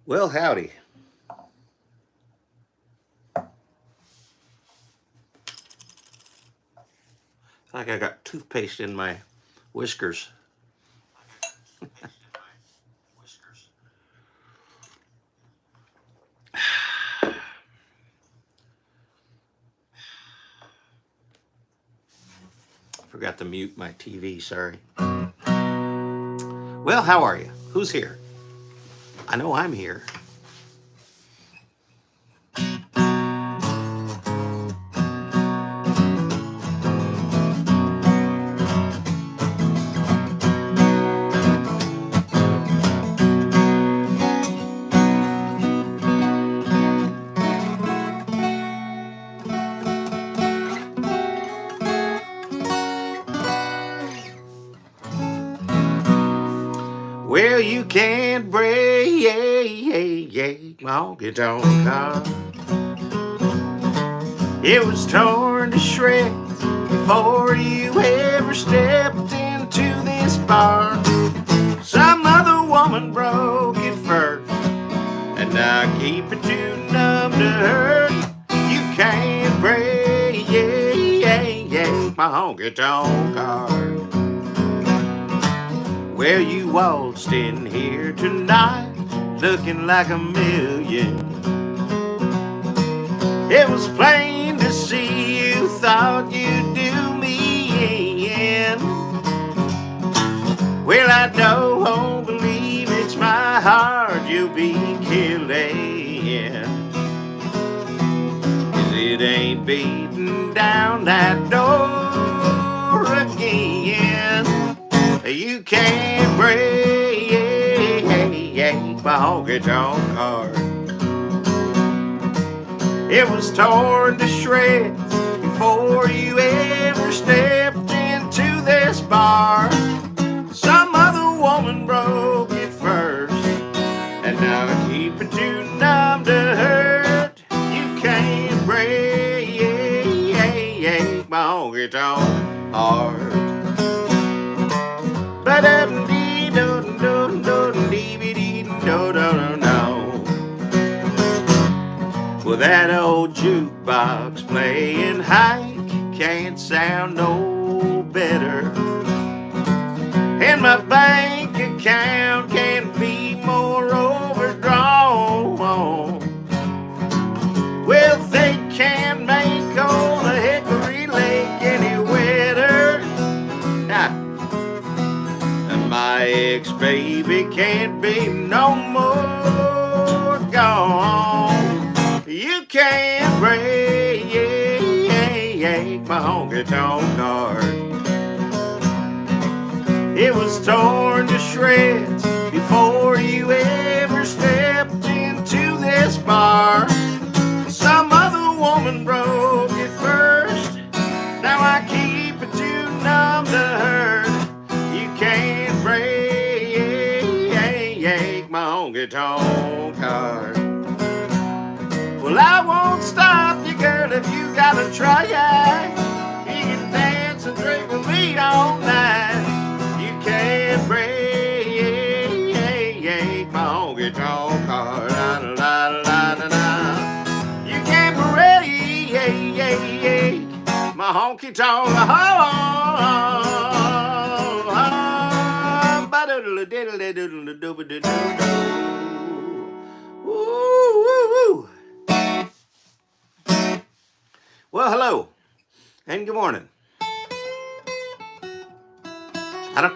Well, howdy. Like I got toothpaste in my whiskers. Forgot to mute my TV, sorry. Well, how are you? Who's here? I know I'm here. Well, you can't break my honky tonk car. It was torn to shreds before you ever stepped into this bar. Some other woman broke it first, and I keep it too numb to hurt. You can't break my honky tonk car. Well, you waltzed in here tonight looking like a million. It was plain to see you thought you'd do me in. Well, I don't believe it's my heart you'll be killing, 'cause it ain't beating down that door again. You can't break my honky tonk heart. It was torn to shreds before you ever stepped into this bar. Some other woman broke it first, and now I keep it too numb to hurt. You can't break my honky tonk heart. Well, that old jukebox playing Hike can't sound no better, and my bank account can't be more overdrawn. Well, they can't make old Hickory Lake any wetter. And my ex-baby can't be no more gone. You can't break my honky tonk heart. It was torn to shreds before you ever stepped into this bar. Some other woman broke it first. Now I keep it too numb to hurt. You can't break my honky tonk heart. Well, I won't stop you, girl, if you gotta try it. You can dance and drink with me all night. You can't break my honky tonk heart. La, la, la, la, la. You can't break my honky tonk heart. Woo. Well, hello, and good morning.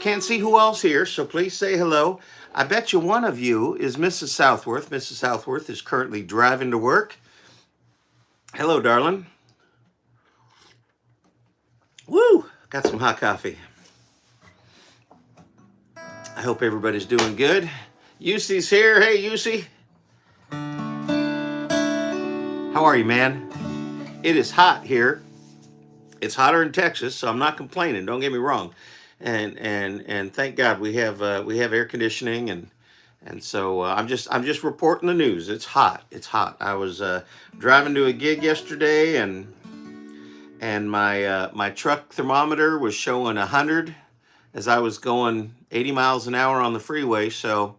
Can't see who else here, so please say hello. I bet you one of you is Mrs. Southworth. Mrs. Southworth is currently driving to work. Hello, darling. Woo! Got some hot coffee. I hope everybody's doing good. Yusi's here. Hey, Yusi. How are you, man? It is hot here. It's hotter in Texas, so I'm not complaining. Don't get me wrong. And thank God we have air conditioning, and so I'm just reporting the news. It's hot. It's hot. I was driving to a gig yesterday, and my truck thermometer was showing 100 as I was going 80 miles an hour on the freeway. So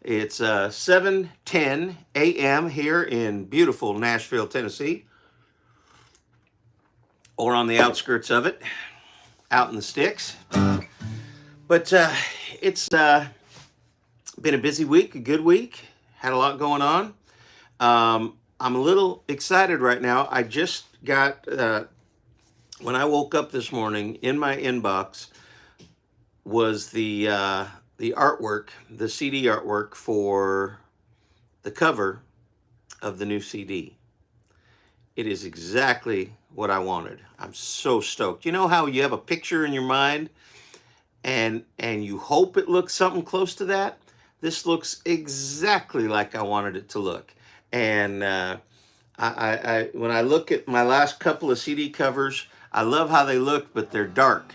It's 7:10 a.m. here in beautiful Nashville, Tennessee, or on the outskirts of it, out in the sticks. But it's been a busy week, a good week. Had a lot going on. I'm a little excited right now. I just got, when I woke up this morning, in my inbox was the artwork, the CD artwork for the cover of the new CD. It is exactly what I wanted. I'm so stoked. You know how you have a picture in your mind and you hope it looks something close to that? This looks exactly like I wanted it to look. And I when I look at my last couple of CD covers, I love how they look, but they're dark.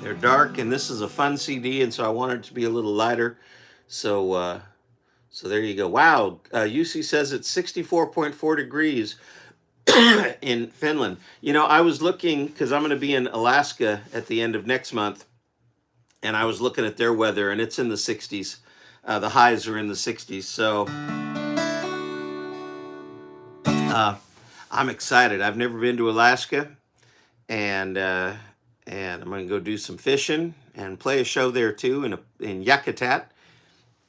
They're dark, and this is a fun CD, and so I wanted it to be a little lighter. So so there you go. Wow, UC says it's 64.4 degrees in Finland. You know, I was looking, because I'm going to be in Alaska at the end of next month, and I was looking at their weather, and it's in the 60s. The highs are in the 60s. So I'm excited. I've never been to Alaska, and I'm going to go do some fishing and play a show there too in Yakutat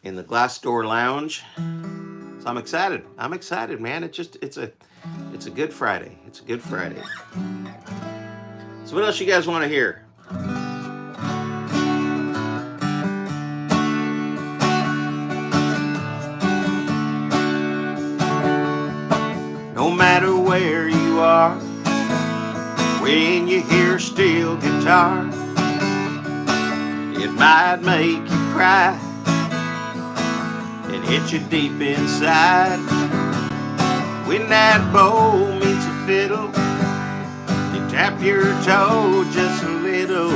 in the Glass Door Lounge. So I'm excited. I'm excited, man. It's a good Friday. It's a good Friday. So what else you guys want to hear? No matter where you are, when you hear a steel guitar, it might make you cry and hit you deep inside. When that bow meets a fiddle, you tap your toe just a little.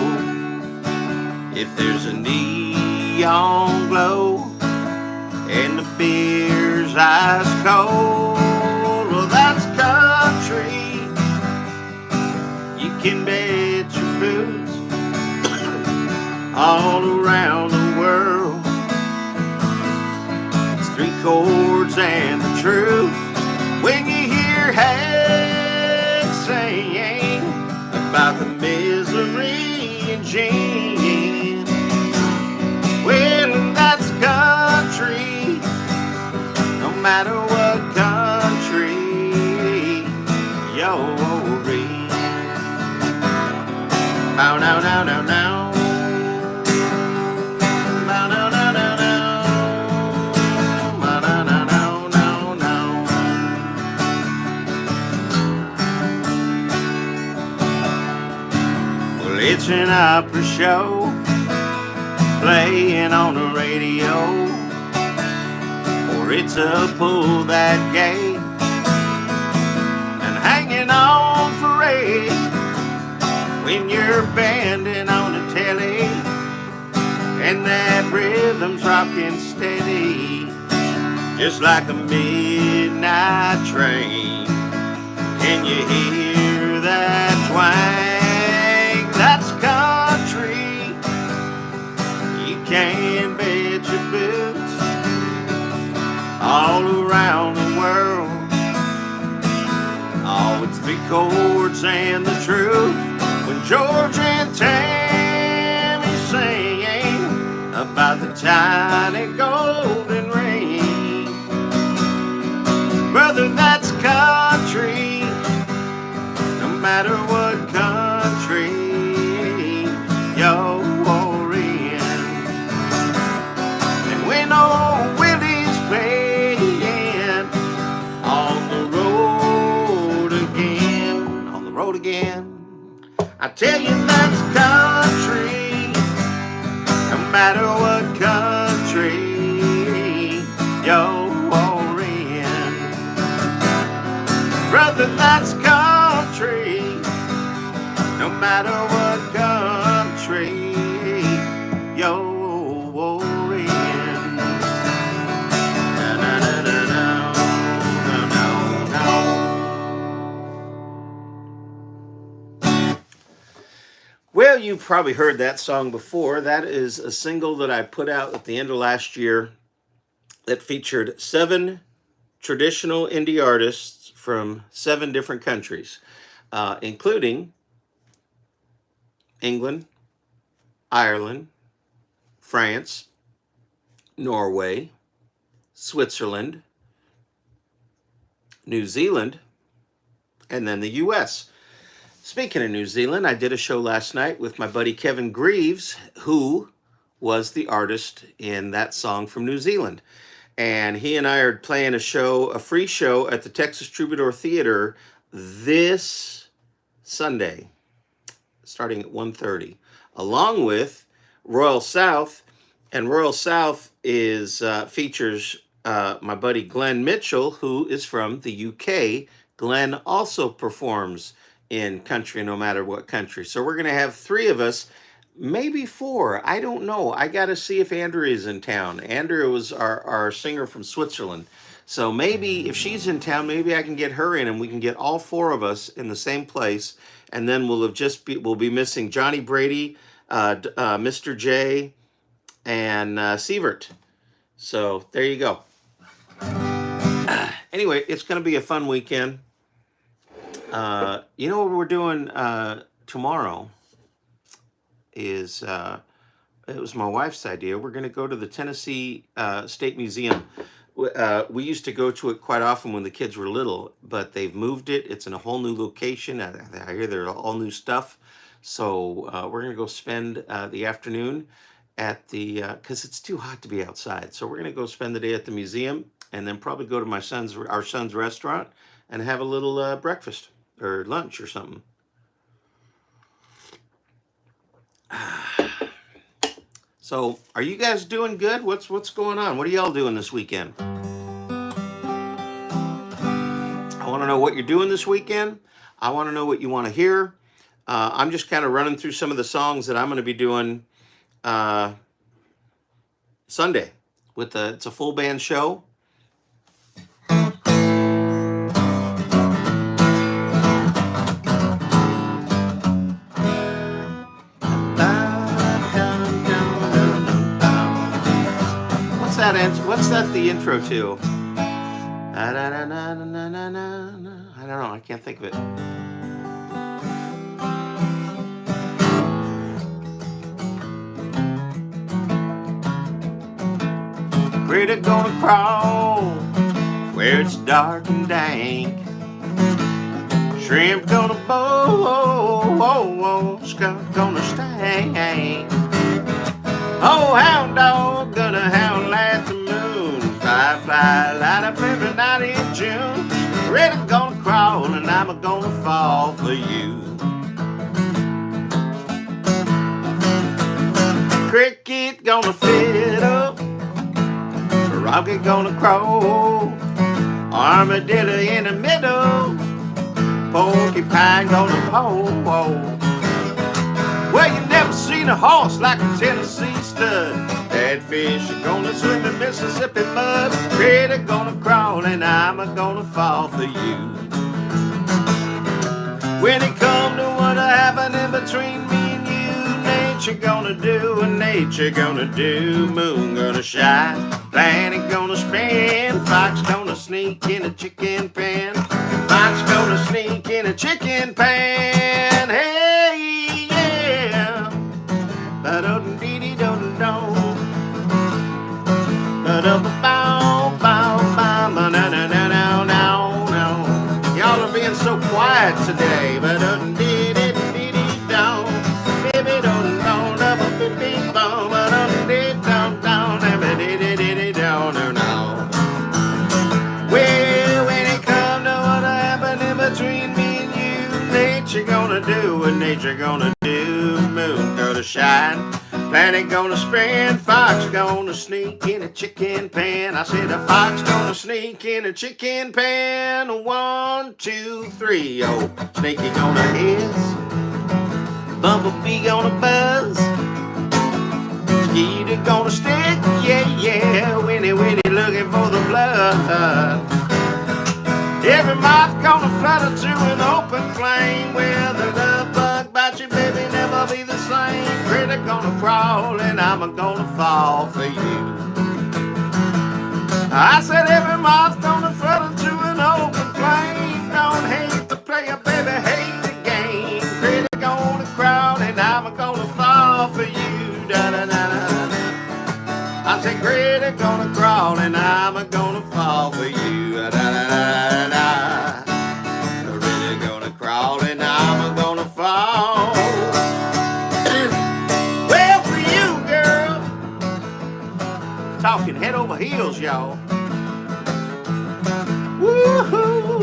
If there's a neon glow and the beer's ice cold, well, that's country. You can bet your boots all around the world. It's three chords and the truth. When you hear Hank sing about the misery and gin, well, that's country. No matter what country you're in. Bow now, now, now, now. Bow now, now, now, now. Bow now, now, now, now, now. Well, it's an opera show playing on the radio, or it's a pull that gate and hanging on for aid. When you're banding on the telly and that rhythm's rocking steady, just like a midnight train. Can you hear that twang? That's country. You can bet your boots all around the world. Oh, it's three chords and the truth. When George and Tammy sing about the tiny golden ring, brother, that's country. No matter what country you're in. And when old Willie's playing on the road again, I tell you that's country. No matter what country you're in, brother, that's country. No matter what country you're in. Na, na, na, na, na, na, na, na. Well, you you probably heard that song before. That is a single that I put out at the end of last year that featured 7 traditional indie artists from 7 different countries, including England, Ireland, France, Norway, Switzerland, New Zealand, and then the US. Speaking of New Zealand, I did a show last night with my buddy Kevin Greaves, who was the artist in that song from New Zealand. And he and I are playing a free show at the Texas Troubadour Theater this Sunday, starting at 1:30, along with Royal South. And Royal South is features my buddy Glenn Mitchell, who is from the UK. Glenn also performs in country, no matter what country. So we're going to have 3 of us, maybe 4. I don't know. I got to see if Andrea is in town. Andrea was our singer from Switzerland. So maybe if she's in town, maybe I can get her in and we can get all 4 of us in the same place. And then we'll be missing Johnny Brady, Mr. J, and Sievert. So there you go. Anyway, it's going to be a fun weekend. You know what we're doing tomorrow is, it was my wife's idea. We're going to go to the Tennessee State Museum. We used to go to it quite often when the kids were little, but they've moved it. It's in a whole new location. I hear there's all new stuff. So we're going to go spend the afternoon at the, because it's too hot to be outside. So we're going to go spend the day at the museum and then probably go to our son's restaurant and have a little breakfast or lunch or something. So, are you guys doing good? What's going on? What are y'all doing this weekend? I want to know what you're doing this weekend. I want to know what you want to hear. I'm just kind of running through some of the songs that I'm going to be doing Sunday. It's a full band show. What's that the intro to? I don't know. I can't think of it. Critter gonna crawl where it's dark and dank. Shrimp gonna bow, skunk gonna stank. Oh, hound dog gonna howl at the moon. Firefly light up every night in June. Critter gonna crawl and I'm gonna fall for you. Cricket gonna fit up. Rocket gonna crawl. Armadillo in the middle. Porcupine gonna pole. Well, you never seen a horse like a Tennessee stud. Catfish are gonna swim in Mississippi mud. Critter gonna crawl and I'm gonna fall for you. When it come to what happened in between me and you, nature gonna do what nature gonna do. Moon gonna shine, planet gonna spin. Fox gonna sneak in a chicken pen. Fox gonna sneak in a chicken pan. Hey, yeah. Ba-dum-dee-dee-dum-dum. Ba-dum-bow-bow-bow-ba-na-na-na-na-now. Y'all are being so quiet today. Ba-dum-dee-dee-dee-dee-dum. Well, when it come to what happened in between me and you, nature gonna do what nature gonna do. Moon gonna shine, planet gonna spin. Fox gonna sneak in a chicken pan. I said a fox gonna sneak in a chicken pan. 1, 2, 3. Oh, Snakey gonna hiss, bumblebee gonna buzz, skeeter gonna stick, yeah, Winnie looking for the blood. Every moth gonna flutter to an open flame. Well, the love bug bites you, baby, never be the same. Critic gonna crawl and I'm gonna fall for you. I said every moth's gonna flutter to an open flame. Don't hate the player, baby, hate the game. Critic gonna crawl and I'm gonna fall for you. Da da da da da. I said critic gonna crawl and I'm gonna fall for you. Da da da da da. Critic gonna crawl and I'm gonna fall. Well, for you, girl. Talking head over heels, y'all. Woohoo!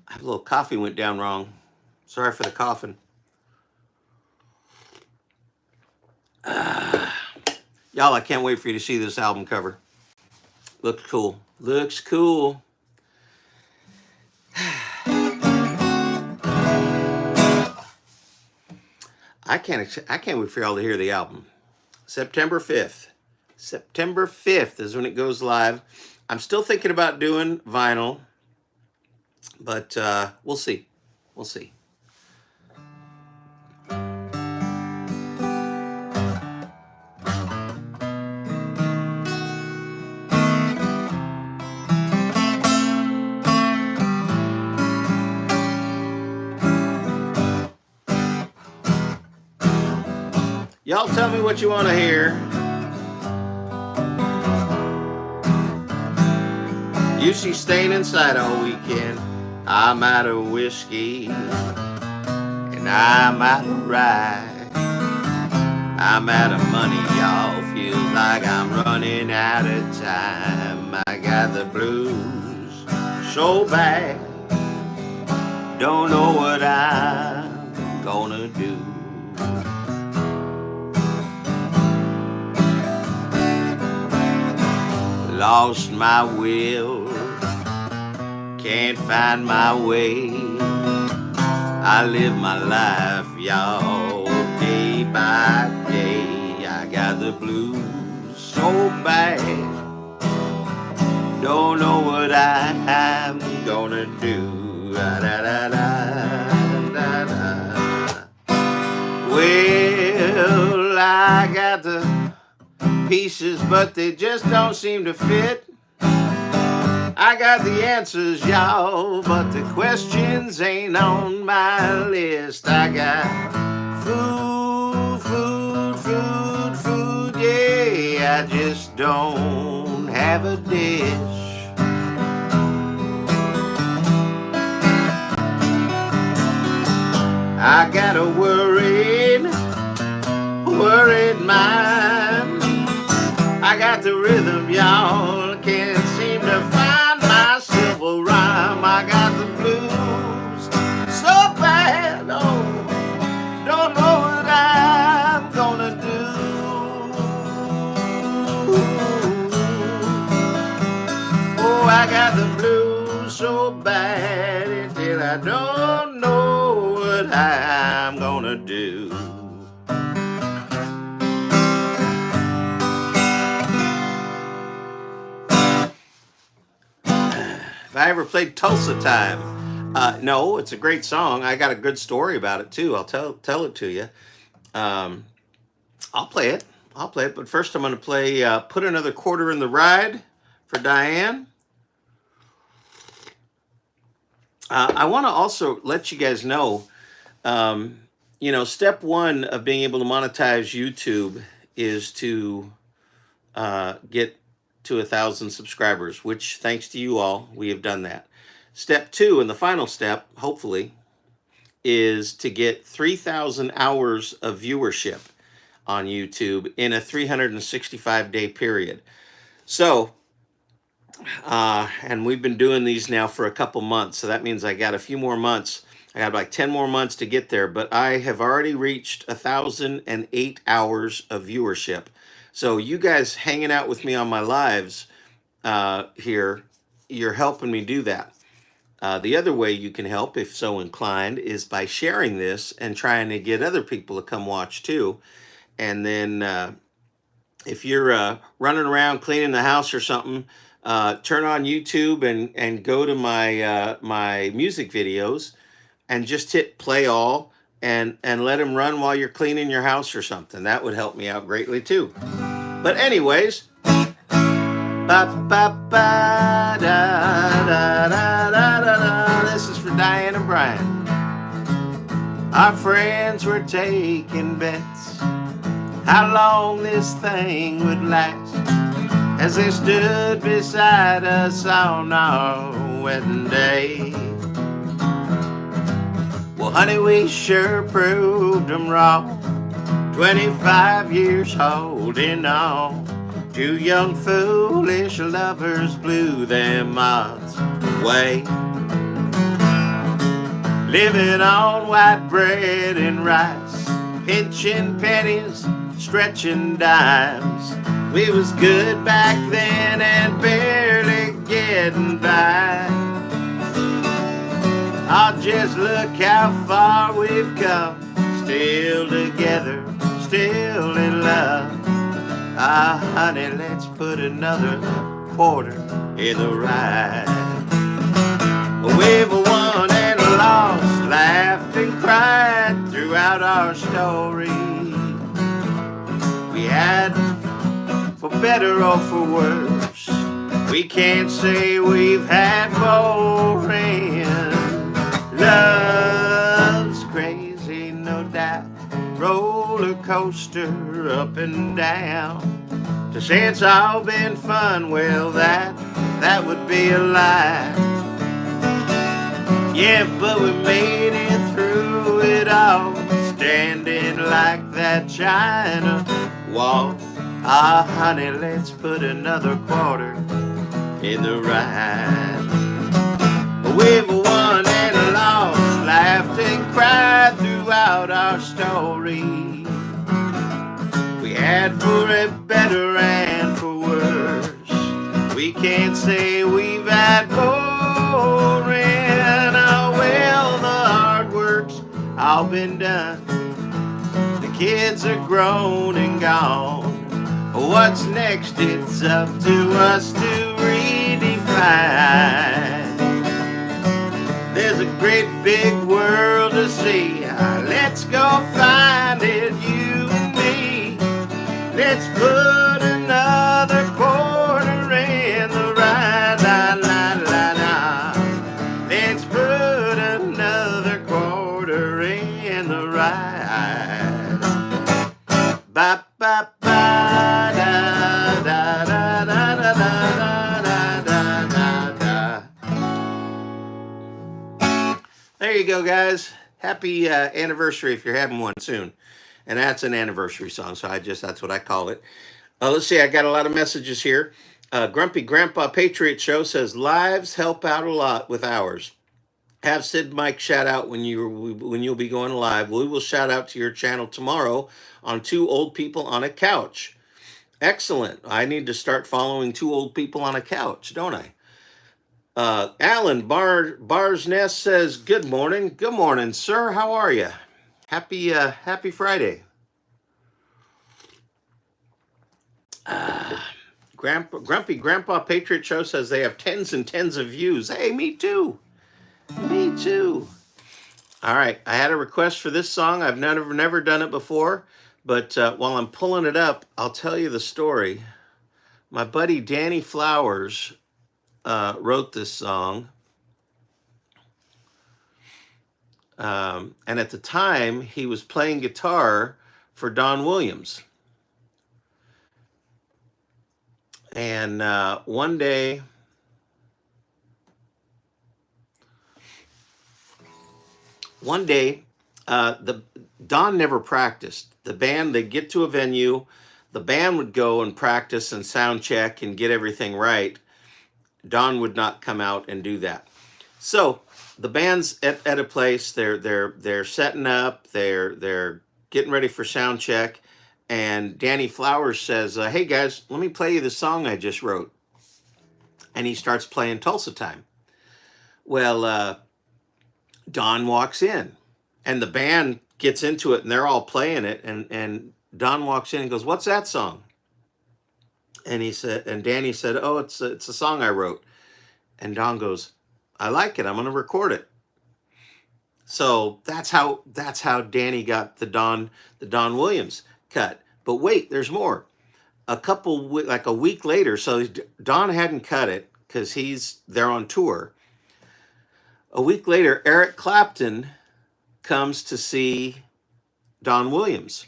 A little coffee went down wrong. Sorry for the coughing. Y'all, I can't wait for you to see this album cover. Looks cool. Looks cool. I can't wait for y'all to hear the album. September 5th. September 5th is when it goes live. I'm still thinking about doing vinyl, but we'll see. We'll see. Y'all tell me what you want to hear. You see staying inside all weekend. I'm out of whiskey and I'm out of rye. I'm out of money, y'all. Feels like I'm running out of time. I got the blues so bad. Don't know what I'm gonna do. Lost my will, can't find my way. I live my life, y'all, day by day. I got the blues so bad, don't know what I'm gonna do. Da, da, da, da, da. Well, I got the pieces, but they just don't seem to fit. I got the answers, y'all, but the questions ain't on my list. I got food, yeah, I just don't have a dish. I got a worried mind. I got the rhythm, y'all, can't seem to find my silver rhyme. I got the blues so bad, oh, don't know what I'm gonna do. Oh, I got the blues so bad until I don't know what I'm gonna do. If I ever played Tulsa Time, no, it's a great song. I got a good story about it too. I'll tell it to you. I'll play it. But first, I'm going to play "Put Another Quarter in the Ride" for Diane. I want to also let you guys know, step one of being able to monetize YouTube is to get to 1,000 subscribers, which thanks to you all, we have done that. Step two, and the final step, hopefully, is to get 3,000 hours of viewership on YouTube in a 365-day period. So, and we've been doing these now for a couple months, so that means I got a few more months. I got like 10 more months to get there, but I have already reached 1,008 hours of viewership. So you guys hanging out with me on my lives here, you're helping me do that. The other way you can help, if so inclined, is by sharing this and trying to get other people to come watch too. And then if you're running around cleaning the house or something, turn on YouTube and go to my music videos and just hit play all and let them run while you're cleaning your house or something. That would help me out greatly too. But anyways, ba ba ba da da da da da da. This is for Diane and Brian. Our friends were taking bets how long this thing would last as they stood beside us on our wedding day. Well, honey, we sure proved them wrong. 25 years holding on. Two young foolish lovers blew them odds away. Living on white bread and rice, pinching pennies, stretching dimes. We was good back then and barely getting by. Oh, just look how far we've come, still together, still in love. Ah, honey, let's put another quarter in the ride. We've won and lost, laughed and cried throughout our story. We had, for better or for worse, we can't say we've had boring. Love's crazy, no doubt, roller coaster up and down. To say it's all been fun, well, that would be a lie. Yeah, but we made it through it all, standing like that China wall. Ah, honey, let's put another quarter in the ride. We've won and lost, laughed and cried throughout our story. We had for it better and for worse. We can't say we've had boring. Oh, well, the hard work's all been done. The kids are grown and gone. What's next? It's up to us to redefine. There's a great big world to see. Let's go find it, you and me. Let's put another quarter in the ride. La, la, la, la. Let's put another quarter in the ride. Ba, ba, ba, da, da, da, da, da, da, da, da, da. There you go, guys. Happy anniversary if you're having one soon. And that's an anniversary song, so that's what I call it. Let's see, I got a lot of messages here. Grumpy Grandpa Patriot Show says lives help out a lot with ours. Have Sid Mike shout out when you'll be going live. We will shout out to your channel tomorrow on Two Old People on a Couch. Excellent. I need to start following Two Old People on a Couch, don't I? Alan Bar's Nest says, good morning. Good morning, sir. How are you? Happy Friday. Grumpy Grandpa Patriot Show says they have tens and tens of views. Hey, me too. Me too. All right, I had a request for this song. I've never done it before, but while I'm pulling it up, I'll tell you the story. My buddy Danny Flowers wrote this song. And at the time, he was playing guitar for Don Williams. And one day, the Don never practiced. The band, they'd get to a venue, the band would go and practice and sound check and get everything right. Don would not come out and do that. So the band's at a place, they're setting up, they're getting ready for sound check, and Danny Flowers says, hey guys, let me play you the song I just wrote. And he starts playing Tulsa Time. Well, Don walks in and the band gets into it and they're all playing it, and Don walks in and goes, what's that song? And he said, and Danny said, "Oh, it's a song I wrote." And Don goes, "I like it. I'm going to record it." So that's how Danny got the Don Williams cut. But wait, there's more. Like a week later, so Don hadn't cut it because he's there on tour. A week later, Eric Clapton comes to see Don Williams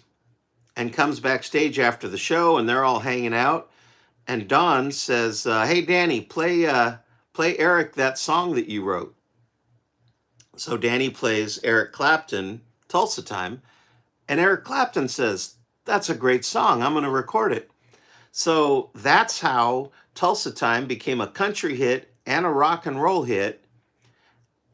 and comes backstage after the show, and they're all hanging out. And Don says, "Hey, Danny, play Eric that song that you wrote." So Danny plays Eric Clapton, Tulsa Time, and Eric Clapton says, "That's a great song. I'm going to record it." So that's how Tulsa Time became a country hit and a rock and roll hit.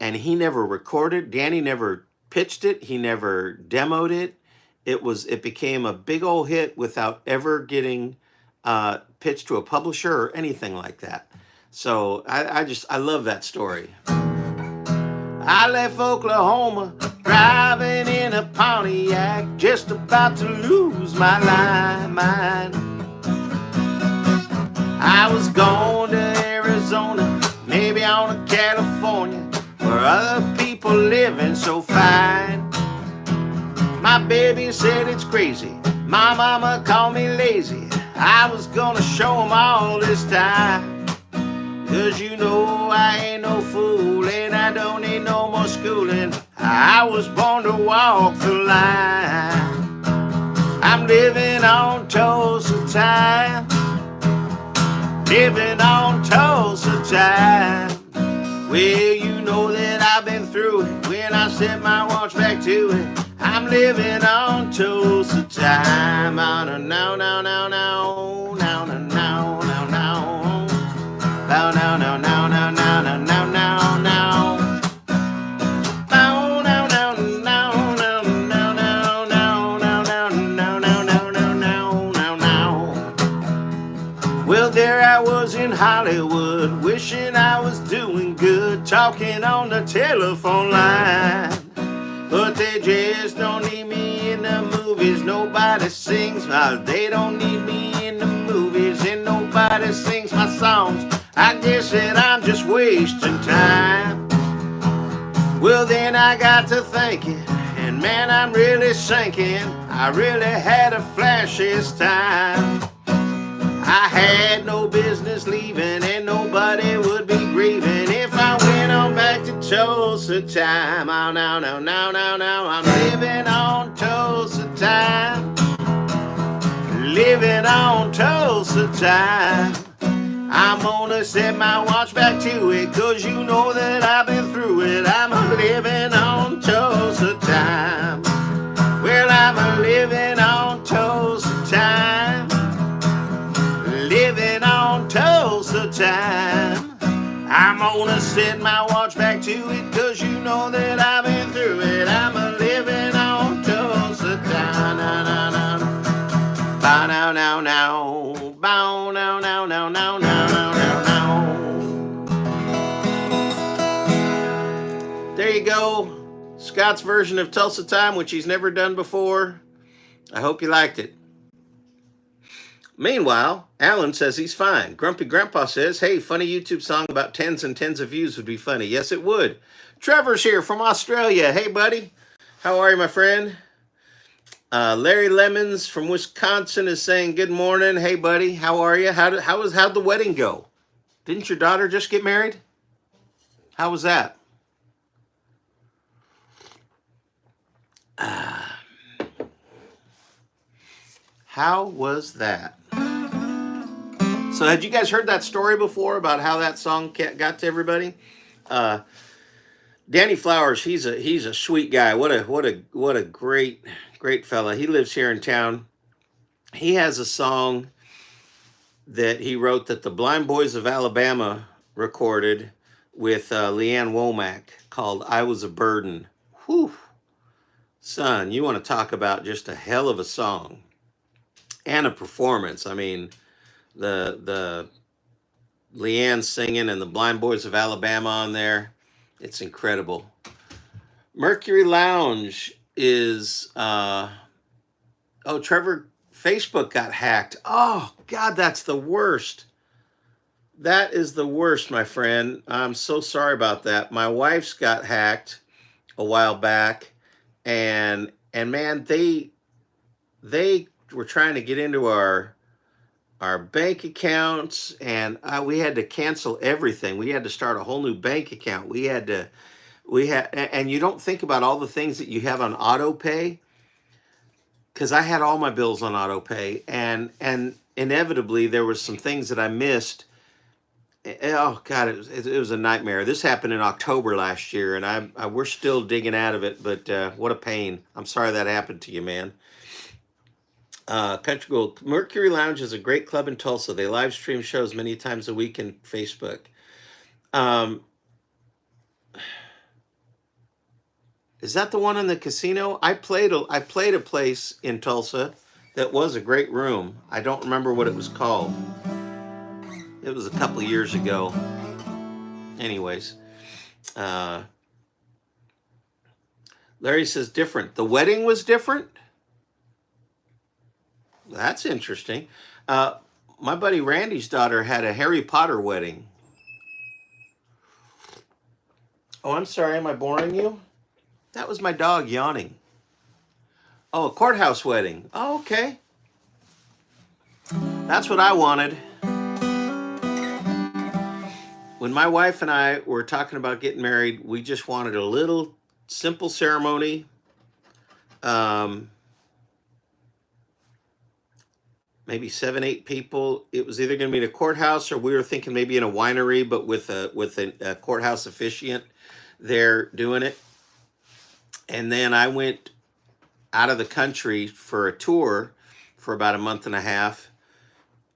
And he never recorded. Danny never pitched it. He never demoed it. It became a big old hit without ever getting pitched to a publisher or anything like that. So I love that story. I left Oklahoma driving in a Pontiac, just about to lose my mind. I was going to Arizona, maybe on to California, where other people living so fine. My baby said it's crazy, my mama called me lazy. I was gonna show 'em all this time. 'Cause you know I ain't no fool, and I don't need no more schooling. I was born to walk the line. I'm living on Tulsa time, living on Tulsa time. Well, you know that I've been through it. When I set my watch back to it, I'm living on Tulsa time. On a now, now, now, now, now, now, now, now, now. Now, now, now, now, now, now, now, now, now, now. Now, now, now, now, now, now, now, now, now, now, now, now, now, now, now, now. Well, there I was in Hollywood, wishing I was doing good, talking on the telephone line. But they just don't need me in the movies. Nobody sings they don't need me in the movies, and nobody sings my songs. I guess that I'm just wasting time. Well, then I got to thinking, and man, I'm really sinking. I really had a flash this time. I had no business leaving, and nobody would be grieving if I went on back to Tulsa time. Oh, now, now, now, now, now, I'm living on Tulsa time, living on Tulsa time. I'm gonna set my watch back to it, 'cause you know that I've been through it. I'm living on Tulsa time. Well, I'm living on Tulsa time, living on Tulsa time. I'm gonna set my watch back to it, 'cause you know that I've been through it. I'm living on Tulsa time. Na, na, na, na. Bow now, now, now. Bow now, now, now, now, now, now, now, now. There you go. Scott's version of Tulsa Time, which he's never done before. I hope you liked it. Meanwhile, Alan says he's fine. Grumpy Grandpa says, "Hey, funny YouTube song about tens and tens of views would be funny." Yes, it would. Trevor's here from Australia. Hey, buddy. How are you, my friend? Larry Lemons from Wisconsin is saying good morning. Hey, buddy. How are you? How'd the wedding go? Didn't your daughter just get married? How was that? How was that? So had you guys heard that story before about how that song got to everybody? Danny Flowers, he's a sweet guy. What a great fella. He lives here in town. He has a song that he wrote that the Blind Boys of Alabama recorded with Leanne Womack called "I Was a Burden." Whew. Son, you want to talk about just a hell of a song and a performance. I mean, the Leanne singing and the Blind Boys of Alabama on there. It's incredible. Mercury Lounge is Trevor Facebook got hacked. Oh, God, that's the worst. That is the worst, my friend. I'm so sorry about that. My wife's got hacked a while back, and man, they were trying to get into our bank accounts, and we had to cancel everything. We had to start a whole new bank account. And you don't think about all the things that you have on auto pay, because I had all my bills on auto pay, and inevitably there was some things that I missed. Oh God, it was a nightmare. This happened in October last year, and we're still digging out of it. But what a pain! I'm sorry that happened to you, man. Country Gold Mercury Lounge is a great club in Tulsa. They live stream shows many times a week on Facebook. Is that the one in the casino? I played a place in Tulsa that was a great room. I don't remember what it was called. It was a couple of years ago. Anyways, Larry says different. The wedding was different? That's interesting. My buddy Randy's daughter had a Harry Potter wedding. Oh, I'm sorry. Am I boring you? That was my dog yawning. Oh, a courthouse wedding. Oh, okay. That's what I wanted. When my wife and I were talking about getting married, we just wanted a little simple ceremony. Maybe 7, 8 people. It was either going to be in a courthouse, or we were thinking maybe in a winery, but with a courthouse officiant there doing it. And then I went out of the country for a tour for about a month and a half.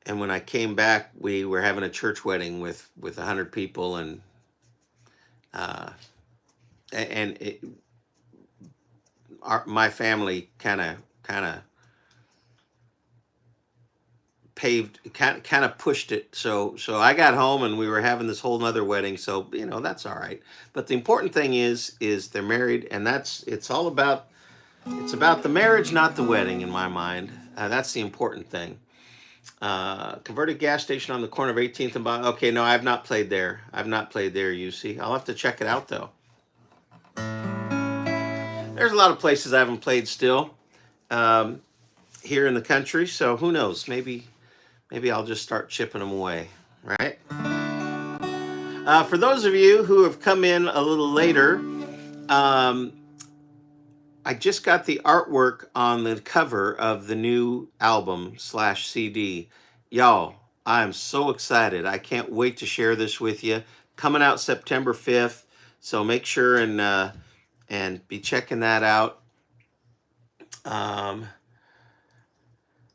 And when I came back, we were having a church wedding with 100 people, and my family kind of pushed it. So I got home and we were having this whole nother wedding. So, that's all right. But the important thing is they're married, and it's about the marriage, not the wedding in my mind. That's the important thing. Converted gas station on the corner of 18th and Bond. Okay, no, I've not played there. You see. I'll have to check it out though. There's a lot of places I haven't played still here in the country. So who knows? Maybe I'll just start chipping them away, right? For those of you who have come in a little later, I just got the artwork on the cover of the new album/CD. Y'all, I am so excited. I can't wait to share this with you. Coming out September 5th. So make sure and be checking that out.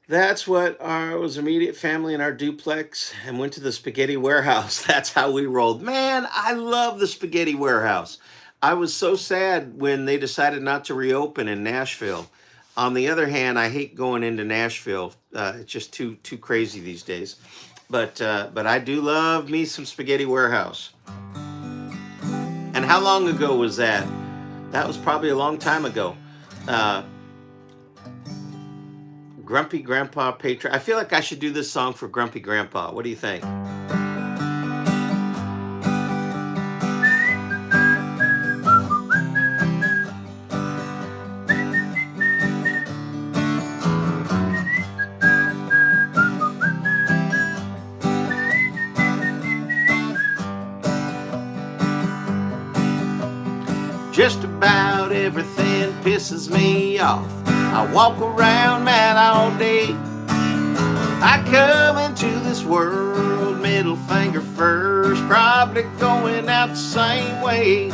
That's what was immediate family in our duplex, and went to the spaghetti warehouse. That's how we rolled. Man, I love the spaghetti warehouse. I was so sad when they decided not to reopen in Nashville. On the other hand, I hate going into Nashville. It's just too crazy these days. But I do love me some spaghetti warehouse. And how long ago was that? That was probably a long time ago. Grumpy Grandpa Patron. I feel like I should do this song for Grumpy Grandpa. What do you think? Just about everything pisses me off. I walk around mad all day. I come into this world middle finger first, probably going out the same way.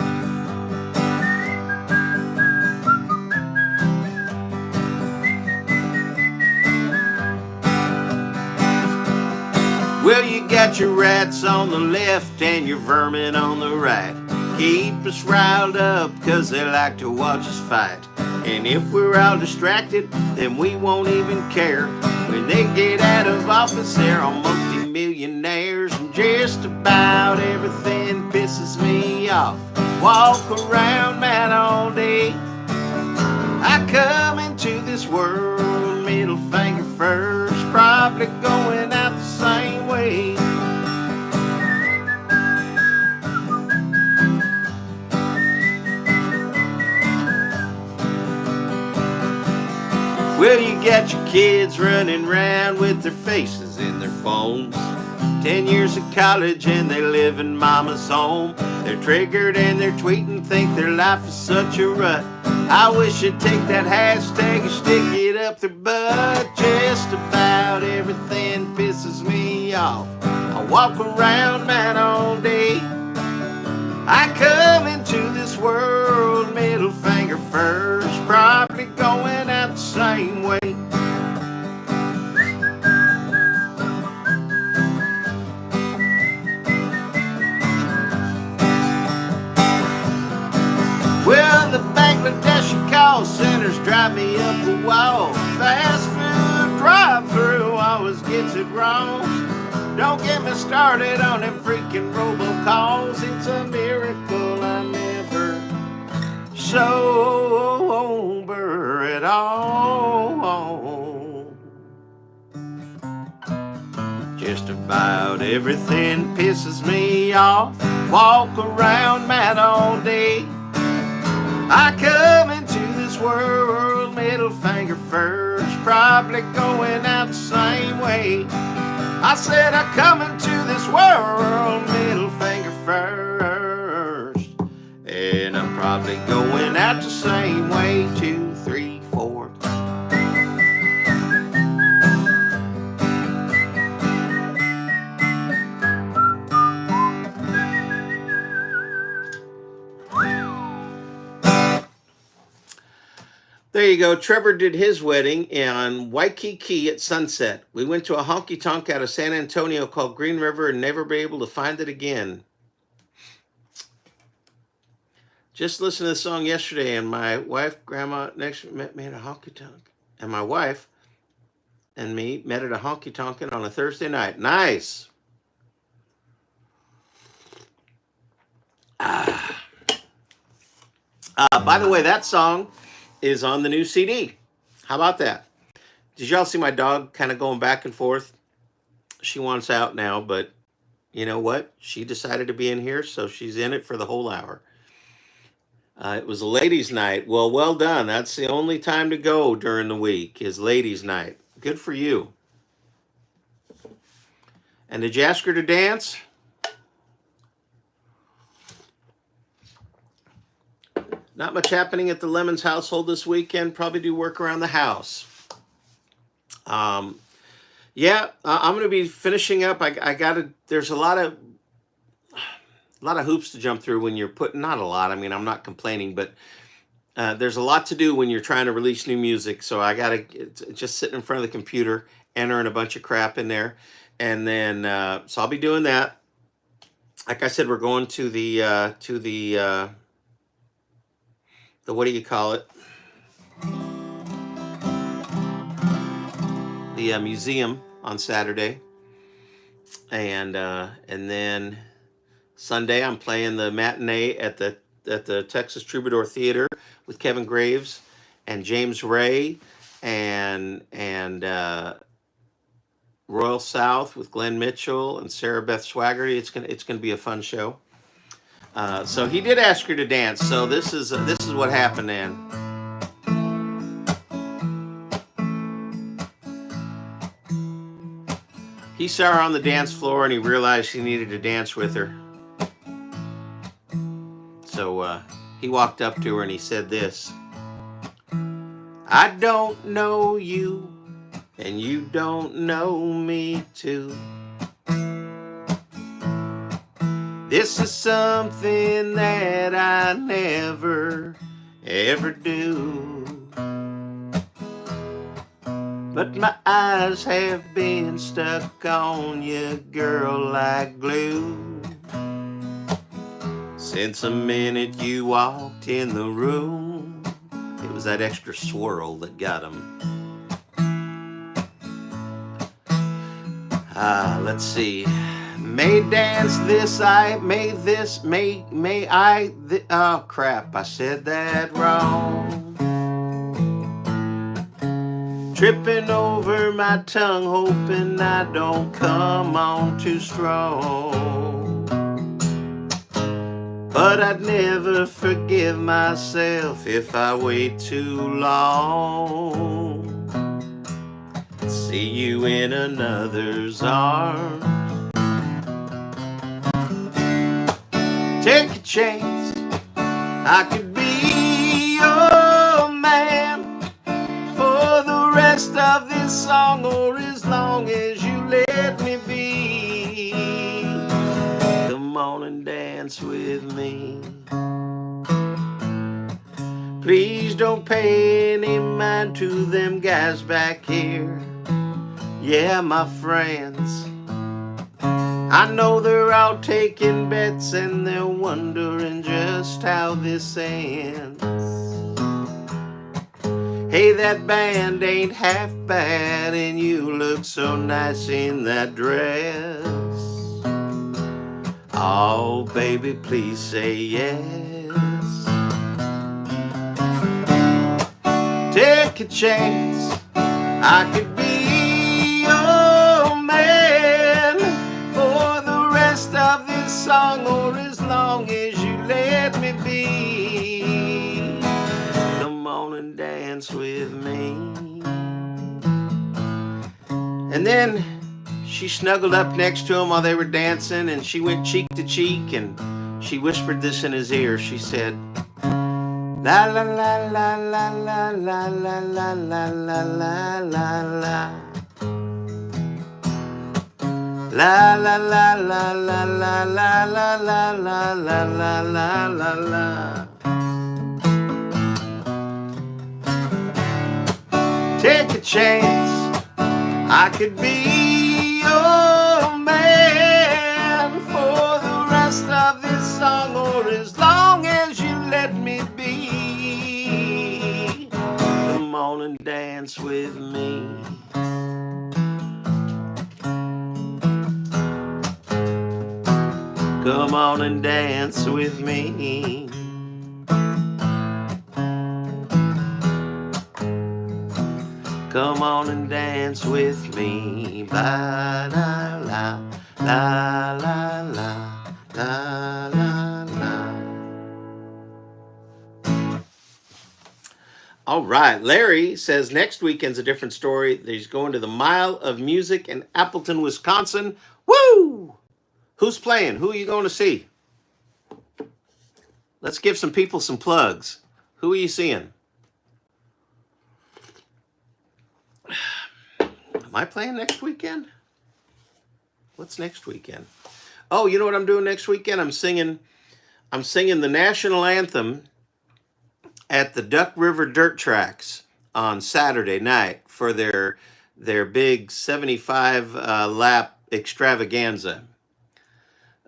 Well, you got your rats on the left and your vermin on the right. Keep us riled up cause they like to watch us fight. And if we're all distracted, then we won't even care. When they get out of office, they're all multi-millionaires. And just about everything pisses me off. Walk around mad all day. I come into this world middle finger first. probably going out the same way. Well, you got your kids running around with their faces in their phones. 10 years of college and they live in mama's home. They're triggered and they're tweeting, think their life is such a rut. I wish you'd take that hashtag and stick it up their butt. Just about everything pisses me off. I walk around mad all day. I come into this world middle finger first, probably going out the same way. Well, the Bangladeshi call centers drive me up the wall. Fast food drive-through always gets it wrong. Don't get me started on them freaking robocalls. It's a miracle I'm never sober at all. Just about everything pisses me off. Walk around mad all day. I come into this world middle finger first, probably going out the same way. I said I come into this world middle finger first, and I'm probably going out the same way. 2, 3, 4. There you go. Trevor did his wedding on Waikiki at sunset. We went to a honky tonk out of San Antonio called Green River and never be able to find it again. Just listened to the song yesterday, and my wife, grandma, next met me at a honky tonk. And my wife and me met at a honky tonk on a Thursday night. Nice. By the way, that song is on the new CD. How about that? Did y'all see my dog kind of going back and forth? She wants out now, but you know what? She decided to be in here, so she's in it for the whole hour. It was a ladies' night. Well done. That's the only time to go during the week is ladies' night. Good for you. And did you ask her to dance? Not much happening at the Lemons household this weekend. Probably do work around the house. I'm going to be finishing up. There's a lot of hoops to jump through when you're putting, not a lot. I mean, I'm not complaining, but there's a lot to do when you're trying to release new music. So I got to just sit in front of the computer, entering a bunch of crap in there. And then, so I'll be doing that. Like I said, we're going to the what do you call it? The museum on Saturday, and then Sunday I'm playing the matinee at the Texas Troubadour Theater with Kevin Graves and James Ray and Royal South with Glenn Mitchell and Sarah Beth Swaggerty. It's gonna be a fun show. So he did ask her to dance. So this is what happened then. He saw her on the dance floor and he realized he needed to dance with her. So he walked up to her and he said this: I don't know you and you don't know me too. This is something that I never, ever do. But my eyes have been stuck on you, girl, like glue. Since the minute you walked in the room. It was that extra swirl that got him. Let's see. May dance this, oh crap, I said that wrong. tripping over my tongue, hoping I don't come on too strong. But I'd never forgive myself if I wait too long. See you in another's arms. Take a chance, I could be your man for the rest of this song, or as long as you let me be. Come on and dance with me. Please don't pay any mind to them guys back here. Yeah, my friends, I know they're all taking bets and they're wondering just how this ends. Hey, that band ain't half bad and you look so nice in that dress. Oh, baby, please say yes. Take a chance, I could be your man for the rest of this song, or as long as you let me be. Come on and dance with me. And then she snuggled up next to him while they were dancing, and she went cheek to cheek, and she whispered this in his ear. She said, la la la la la la la la la la la la la la. La la la la la la la la la la la la la la la. Take a chance, I could be your man for the rest of this song, or as long as you let me be. Come on and dance with me. Come on and dance with me. Come on and dance with me. Ba la la la la la la la la. All right, Larry says next weekend's a different story. He's going to the Mile of Music in Appleton, Wisconsin. Woo! Who's playing? Who are you going to see? Let's give some people some plugs. Who are you seeing? Am I playing next weekend? What's next weekend? Oh, you know what I'm doing next weekend? I'm singing the national anthem at the Duck River Dirt Tracks on Saturday night for their big 75 lap extravaganza.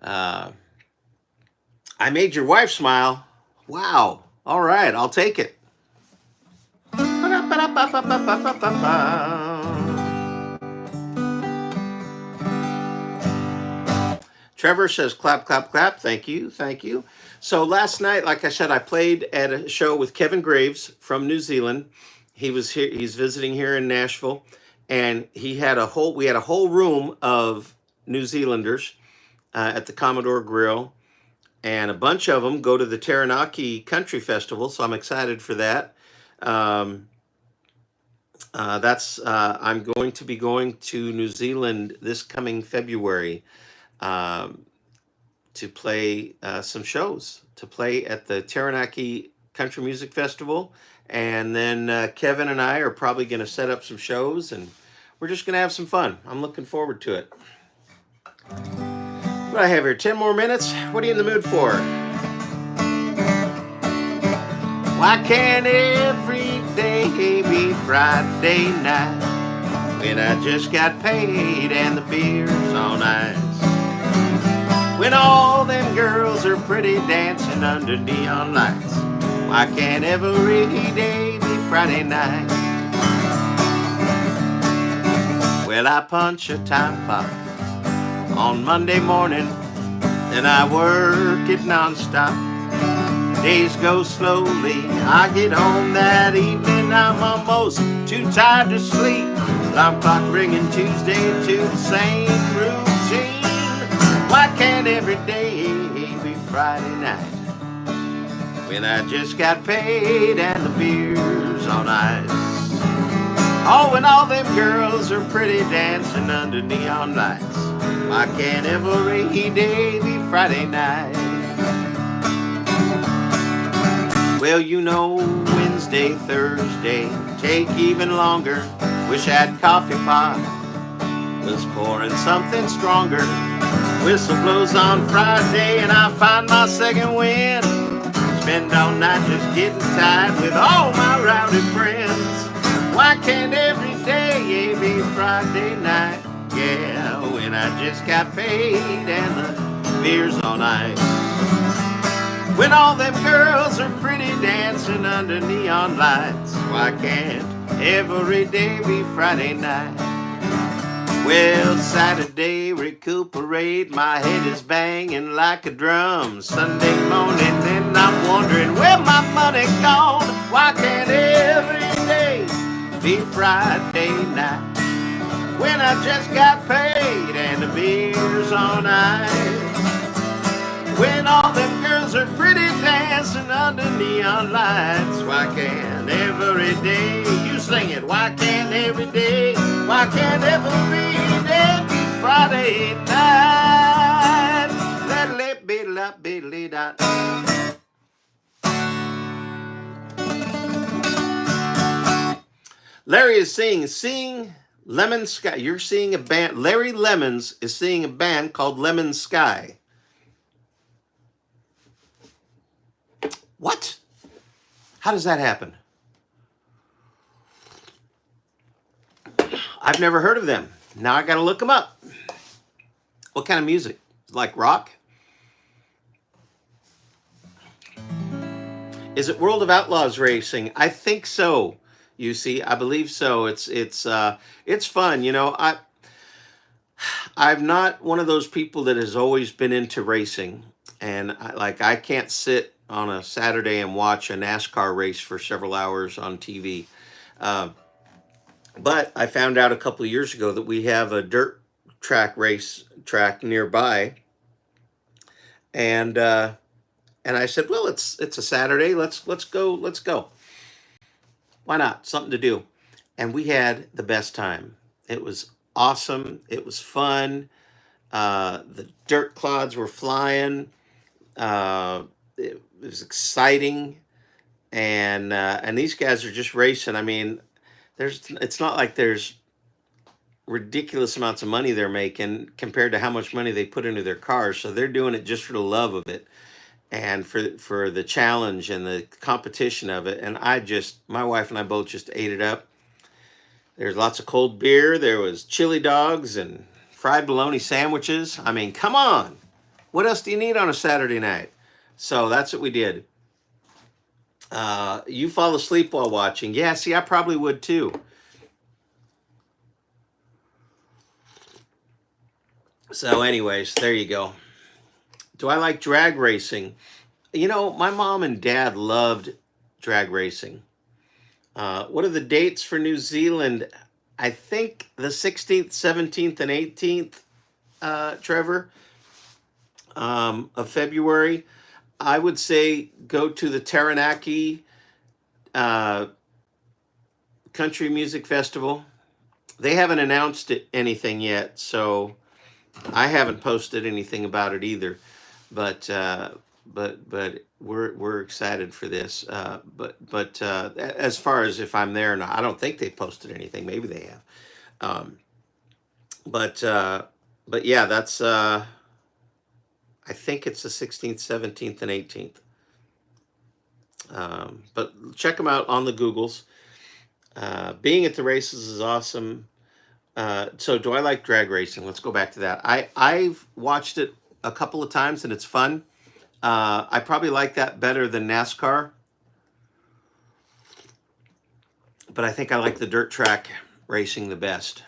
I made your wife smile. Wow. All right, I'll take it. Trevor says, clap, clap, clap. Thank you. Thank you. So last night, like I said, I played at a show with Kevin Graves from New Zealand. He was here. He's visiting here in Nashville. And we had a whole room of New Zealanders at the Commodore Grill. And a bunch of them go to the Taranaki Country Festival. So I'm excited for that. I'm going to be going to New Zealand this coming February to play some shows, to play at the Taranaki Country Music Festival. And then Kevin and I are probably going to set up some shows, and we're just going to have some fun. I'm looking forward to it. What do I have here? 10 more minutes? What are you in the mood for? Why can't every day be Friday night when I just got paid and the beer's on ice? When all them girls are pretty dancing under neon lights. Why can't every day be Friday night? Well, I punch a time clock on Monday morning, then I work it nonstop. Days go slowly. I get home that evening. I'm almost too tired to sleep. Alarm clock ringing Tuesday to the same routine. Why can't every day be Friday night when I just got paid and the beer's on ice? Oh, and all them girls are pretty dancing under neon lights. Why can't every day be Friday night? Well, you know, Wednesday, Thursday take even longer. Wish that coffee pot was pouring something stronger. Whistle blows on Friday and I find my second wind. Spend all night just getting tired with all my rowdy friends. Why can't every day be Friday night? Yeah, when I just got paid and the beer's on ice. When all them girls are pretty dancing under neon lights. Why can't every day be Friday night? Well, Saturday recuperate, my head is banging like a drum. Sunday morning then I'm wondering where my money gone. Why can't every day be Friday night when I just got paid and the beer's on ice? When all them girls are pretty dancing under neon lights. Why can't every day, you sing it, why can't every day, why can't every day be Friday night? Let it be la be dot. Larry is seeing Lemon Sky. You're seeing a band. Larry Lemons is seeing a band called Lemon Sky. What? How does that happen? I've never heard of them. Now I got to look them up. What kind of music? Like rock? Is it World of Outlaws racing? I think so. You see, I believe so. It's fun. You know, I'm not one of those people that has always been into racing, and I can't sit on a Saturday and watch a NASCAR race for several hours on TV. But I found out a couple of years ago that we have a dirt race track nearby, and I said, well, it's a Saturday. Let's go. Why not? Something to do. And we had the best time. It was awesome. It was fun. The dirt clods were flying. It was exciting, and these guys are just racing. I mean, it's not like there's ridiculous amounts of money they're making compared to how much money they put into their cars. So they're doing it just for the love of it and for the challenge and the competition of it. And my wife and I both just ate it up. There's lots of cold beer. There was chili dogs and fried bologna sandwiches. I mean, come on. What else do you need on a Saturday night? So that's what we did. You fall asleep while watching. Yeah, see, I probably would too. So anyways, there you go. Do I like drag racing? You know, my mom and dad loved drag racing. What are the dates for New Zealand? I think the 16th, 17th, and 18th, Trevor, of February. I would say go to the Taranaki Country Music Festival. They haven't announced anything yet, so I haven't posted anything about it either. But we're excited for this. But as far as if I'm there or not, I don't think they posted anything. Maybe they have. But yeah, that's I think it's the 16th, 17th, and 18th. But check them out on the Googles. Being at the races is awesome. So do I like drag racing? Let's go back to that. I've watched it a couple of times and it's fun. I probably like that better than NASCAR. But I think I like the dirt track racing the best.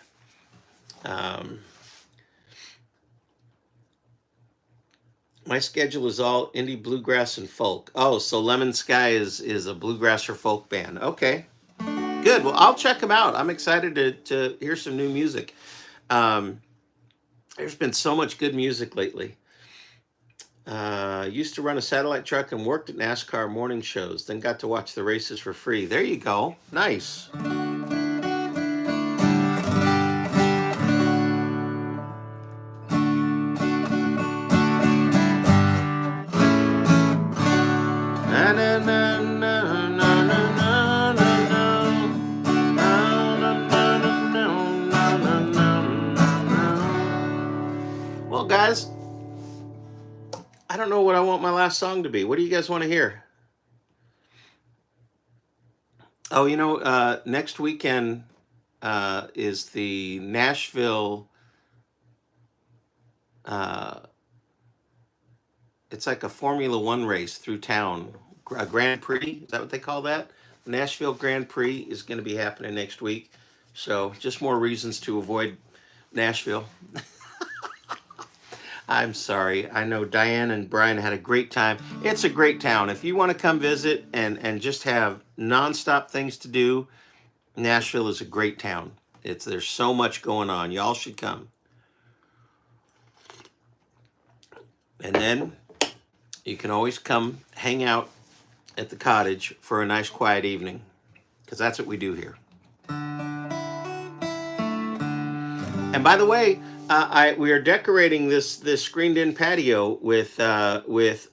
My schedule is all indie bluegrass and folk. Oh, so Lemon Sky is a bluegrass or folk band. Okay, good. Well, I'll check them out. I'm excited to hear some new music. Um, there's been so much good music lately. Used to run a satellite truck and worked at NASCAR morning shows. Then got to watch the races for free. There you go. Nice. Na, na, na, na, na, na, na, na, na. Well, guys, I don't know what I want my last song to be. What do you guys want to hear? Oh, next weekend is the Nashville. Uh, it's like a Formula One race through town, a Grand Prix. Is that what they call that? Nashville Grand Prix is going to be happening next week. So just more reasons to avoid Nashville. I'm sorry. I know Diane and Brian had a great time. It's a great town. If you want to come visit and just have nonstop things to do, Nashville is a great town. There's so much going on. Y'all should come. And then you can always come hang out at the cottage for a nice quiet evening, because that's what we do here. And by the way, we are decorating this screened-in patio with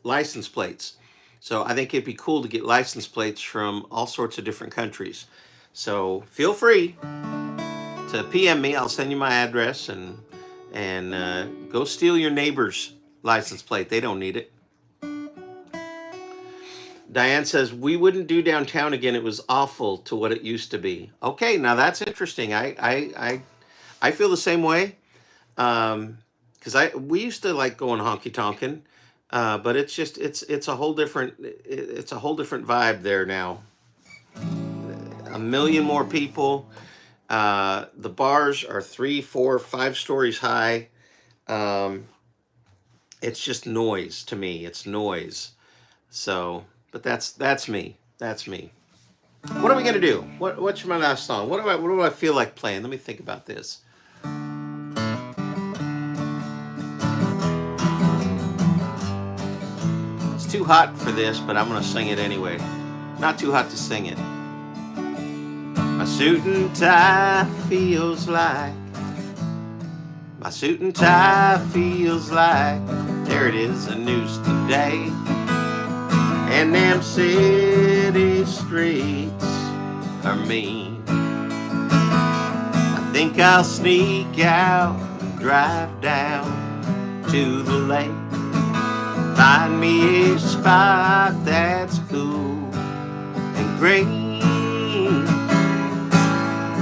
license plates. So I think it'd be cool to get license plates from all sorts of different countries. So feel free to PM me. I'll send you my address and go steal your neighbor's license plate. They don't need it. Diane says, we wouldn't do downtown again. It was awful to what it used to be. Okay, now that's interesting. I feel the same way. Because we used to like going honky tonkin, but it's a whole different vibe there now. A million more people. The bars are 3, 4, 5 stories high. It's just noise to me. It's noise. So, but that's me. That's me. What are we gonna do? What's my last song? What do I feel like playing? Let me think about this. It's too hot for this, but I'm gonna sing it anyway. Not too hot to sing it. My suit and tie feels like. My suit and tie feels like. There it is, a news today. And them city streets are mean. I think I'll sneak out and drive down to the lake. Find me a spot that's cool and green.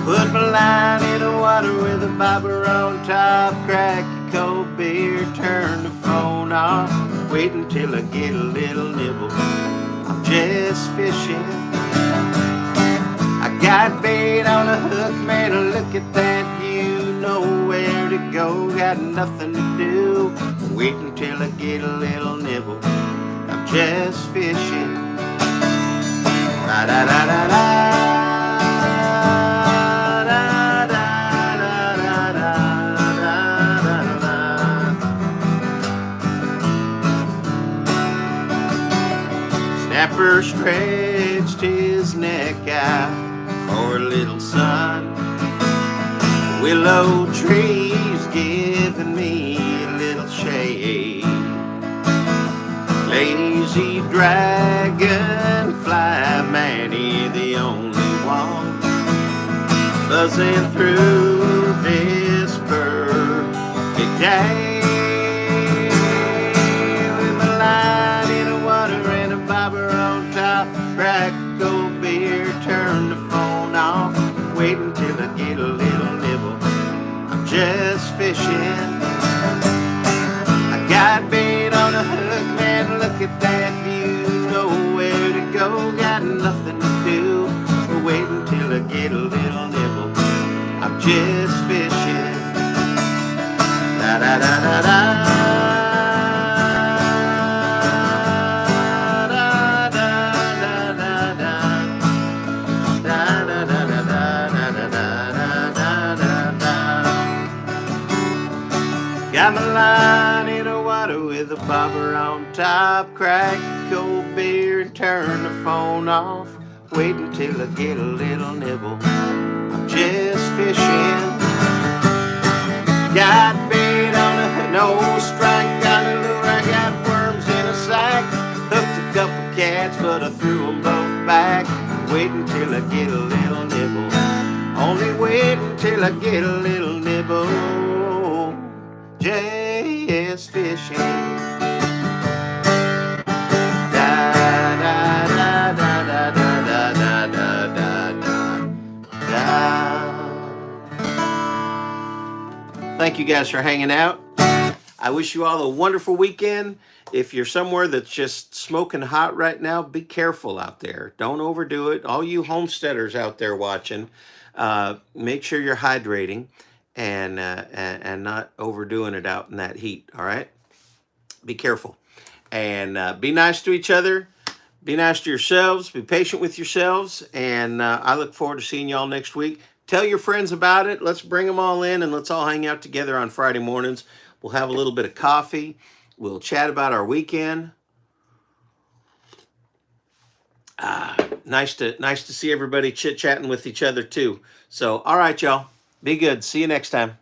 Put my line in the water with a bobber on top. Crack a cold beer, turn the phone off. Wait until I get a little nibble. I'm just fishing. I got bait on a hook, man, look at that view. Know where to go, got nothing to do. Wait until I get a little nibble. I'm just fishing. Da-da-da-da-da. Snapper stretched his neck out for a little sun. Willow trees giving me a little shade. Lazy dragonfly, Manny the only one buzzing through this perfect day. Crack a cold beer, turn the phone off. Wait until I get a little nibble. I'm just fishing. I got bait on a hook, man, look at that view. Nowhere to go, got nothing to do. Wait until I get a little nibble. I'm just fishing. Da da da da da. I'm a line in a water with a bobber on top. Crack a cold beer and turn the phone off. Wait until I get a little nibble. I'm just fishing. Got bait on a hook, no strike. Got a lure, I got worms in a sack. Hooked a couple cats, but I threw them both back. Wait until I get a little nibble. Only wait until I get a little nibble. Just fishing. Da da da da da da da da da da da. Thank you guys for hanging out. I wish you all a wonderful weekend. If you're somewhere that's just smoking hot right now, be careful out there. Don't overdo it. All you homesteaders out there watching, make sure you're hydrating and not overdoing it out in that heat. All right, be careful and be nice to each other. Be nice to yourselves. Be patient with yourselves. And I look forward to seeing y'all next week. Tell your friends about it. Let's bring them all in and let's all hang out together on Friday mornings. We'll have a little bit of coffee. We'll chat about our weekend. Nice to see everybody chit-chatting with each other too. So, all right, y'all. Be good. See you next time.